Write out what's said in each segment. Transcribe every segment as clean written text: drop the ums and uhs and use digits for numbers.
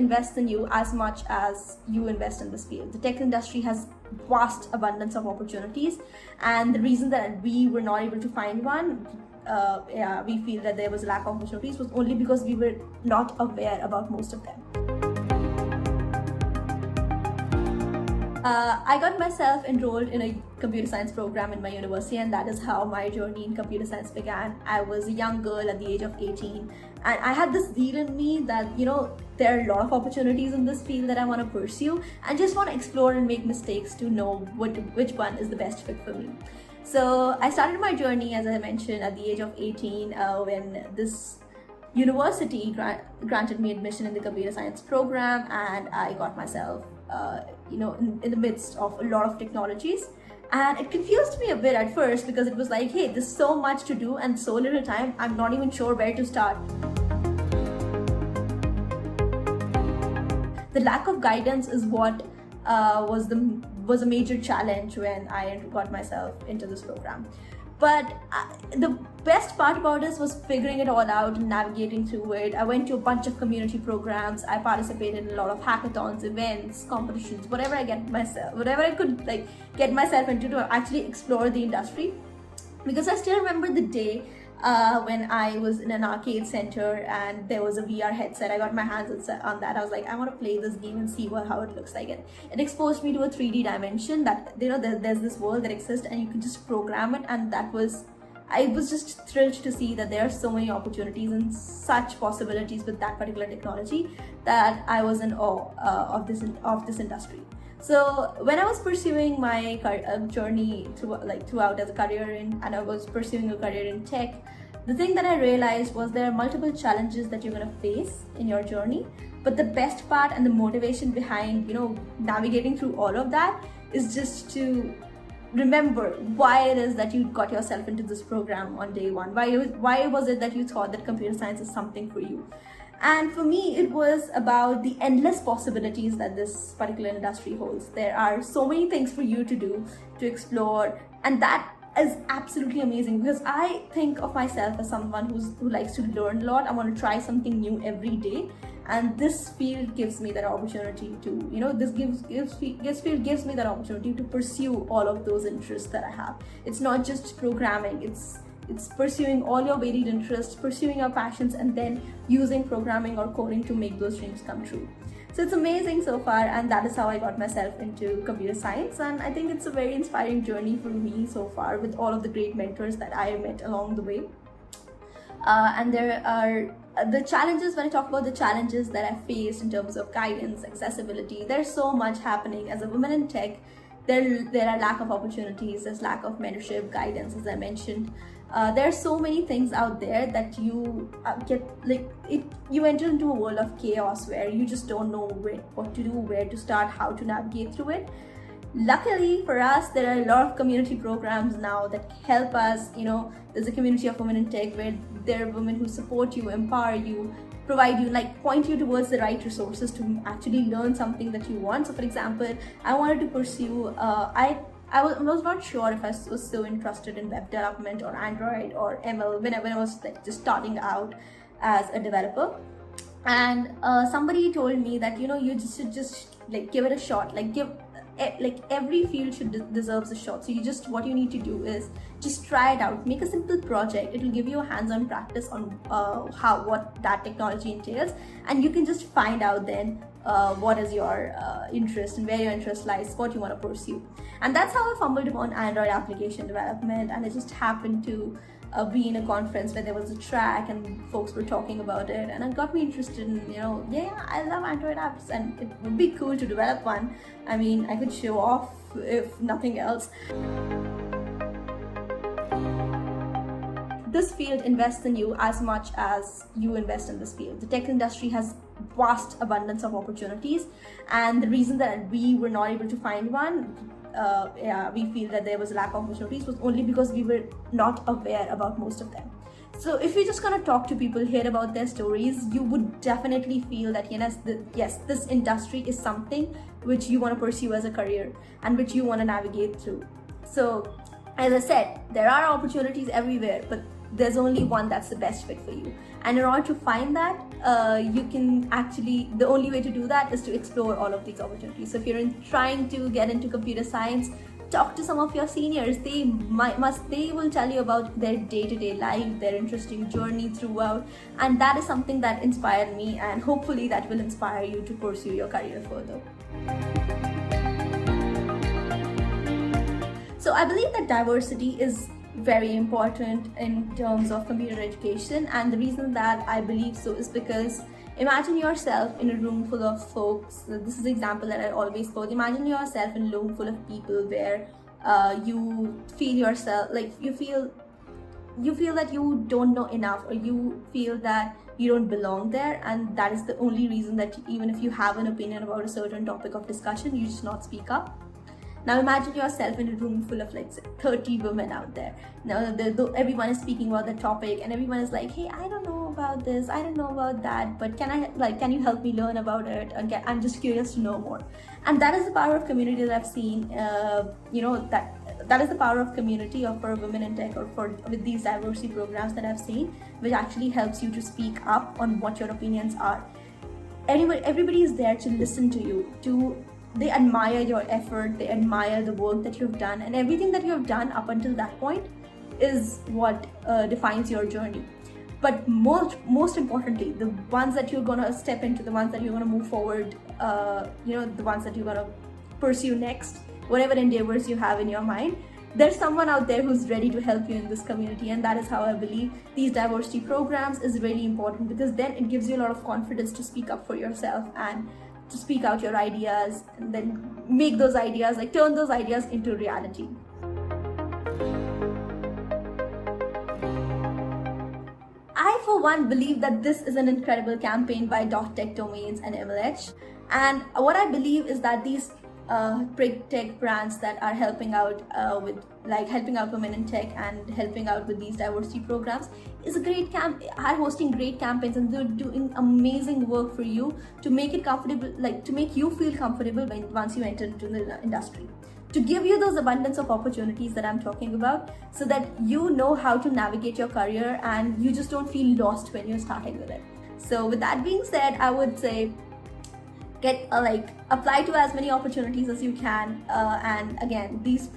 invests in you as much as you invest in this field. The tech industry has vast abundance of opportunities, and the reason that we were not able to find one, we feel that there was a lack of opportunities, was only because we were not aware about most of them. I got myself enrolled in a computer science program in my university, and that is how my journey in computer science began. I was a young girl at the age of 18, and I had this zeal in me that, there are a lot of opportunities in this field that I want to pursue, and just want to explore and make mistakes to know which one is the best fit for me. So I started my journey, as I mentioned, at the age of 18 when this university granted me admission in the computer science program, and I got myself in the midst of a lot of technologies. And it confused me a bit at first, because it was like, hey, there's so much to do and so little time, I'm not even sure where to start. The lack of guidance is what was a major challenge when I got myself into this program. But the best part about this was figuring it all out and navigating through it. I went to a bunch of community programs. I participated in a lot of hackathons, events, competitions, whatever I could get myself into to actually explore the industry. Because I still remember the day when I was in an arcade center and there was a VR headset. I got my hands on that. I was like, I want to play this game and see how it looks like. It exposed me to a 3D dimension that, there's this world that exists and you can just program it. And I was just thrilled to see that there are so many opportunities and such possibilities with that particular technology, that I was in awe of this industry. So when I was pursuing my journey throughout as a career and I was pursuing a career in tech, the thing that I realized was there are multiple challenges that you're going to face in your journey. But the best part and the motivation behind, navigating through all of that is just to remember why it is that you got yourself into this program on day one. Why was it that you thought that computer science is something for you? And for me, it was about the endless possibilities that this particular industry holds. There are so many things for you to do, to explore, and that is absolutely amazing, because I think of myself as someone who likes to learn a lot. I want to try something new every day, and this field gives me that opportunity to, this field gives me that opportunity to pursue all of those interests that I have. It's not just programming, it's pursuing all your varied interests, pursuing your passions, and then using programming or coding to make those dreams come true. So it's amazing so far, and that is how I got myself into computer science. And I think it's a very inspiring journey for me so far, with all of the great mentors that I met along the way. And there are the challenges. When I talk about the challenges that I faced in terms of guidance, accessibility, there's so much happening. As a woman in tech, there are lack of opportunities, there's lack of mentorship, guidance, as I mentioned. There are so many things out there that you you enter into a world of chaos where you just don't know what to do, where to start, how to navigate through it. Luckily for us, there are a lot of community programs now that help us. There's a community of women in tech where there are women who support you, empower you, provide you, point you towards the right resources to actually learn something that you want. So for example, I wanted to pursue, I was not sure if I was so interested in web development or Android or ML when I was just starting out as a developer. And somebody told me that, you should just give it a shot, every field deserves a shot. So what you need to do is just try it out, make a simple project. It will give you a hands-on practice on what that technology entails, and you can just find out then what is your interest and where your interest lies, what you want to pursue. And that's how I fumbled upon Android application development. And it just happened to be in a conference where there was a track and folks were talking about it, and it got me interested in, I love Android apps and it would be cool to develop one. I mean, I could show off if nothing else. This field invests in you as much as you invest in this field. The tech industry has vast abundance of opportunities, and the reason that we were not able to find one, we feel that there was a lack of opportunities, was only because we were not aware about most of them. So if you're just going to talk to people, hear about their stories, you would definitely feel that yes, this industry is something which you want to pursue as a career and which you want to navigate through. So as I said, there are opportunities everywhere, but there's only one that's the best fit for you. And in order to find that, you can actually, the only way to do that is to explore all of these opportunities. So if you're trying to get into computer science, talk to some of your seniors. They will tell you about their day-to-day life, their interesting journey throughout, and that is something that inspired me, and hopefully that will inspire you to pursue your career further. So I believe that diversity is very important in terms of computer education, and the reason that I believe so is because imagine yourself in a room full of folks. This is the example that I always quote. Imagine yourself in a room full of people where you feel yourself like you feel that you don't know enough, or you feel that you don't belong there, and that is the only reason that even if you have an opinion about a certain topic of discussion, you just not speak up. Now imagine yourself in a room full of like 30 women out there. Now everyone is speaking about the topic, and everyone is like, hey, I don't know about this, I don't know about that, but can you help me learn about it? And I'm just curious to know more. And that is the power of community that I've seen. That is the power of community, or for women in tech, or with these diversity programs that I've seen, which actually helps you to speak up on what your opinions are. Everybody is there to listen to you, they admire your effort, they admire the work that you've done, and everything that you've done up until that point is what defines your journey. But most importantly, the ones that you're gonna step into, the ones that you're gonna move forward, the ones that you're gonna pursue next, whatever endeavors you have in your mind, there's someone out there who's ready to help you in this community. And that is how I believe these diversity programs is really important, because then it gives you a lot of confidence to speak up for yourself and to speak out your ideas, and then make those ideas, turn those ideas into reality. I, for one, believe that this is an incredible campaign by .tech Domains and MLH. And what I believe is that these tech brands that are helping out helping out women in tech and helping out with these diversity programs is a great are hosting great campaigns, and they're doing amazing work for you to make it comfortable, to make you feel comfortable once you enter into the industry, to give you those abundance of opportunities that I'm talking about, so that you know how to navigate your career and you just don't feel lost when you're starting with it. So with that being said, I would say apply to as many opportunities as you can, and again, these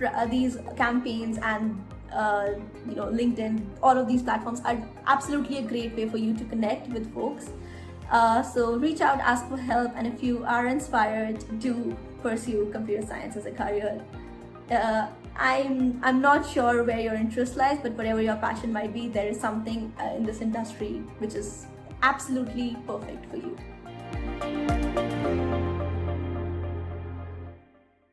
campaigns and LinkedIn, all of these platforms are absolutely a great way for you to connect with folks. So reach out, ask for help, and if you are inspired to pursue computer science as a career, I'm not sure where your interest lies, but whatever your passion might be, there is something in this industry which is absolutely perfect for you.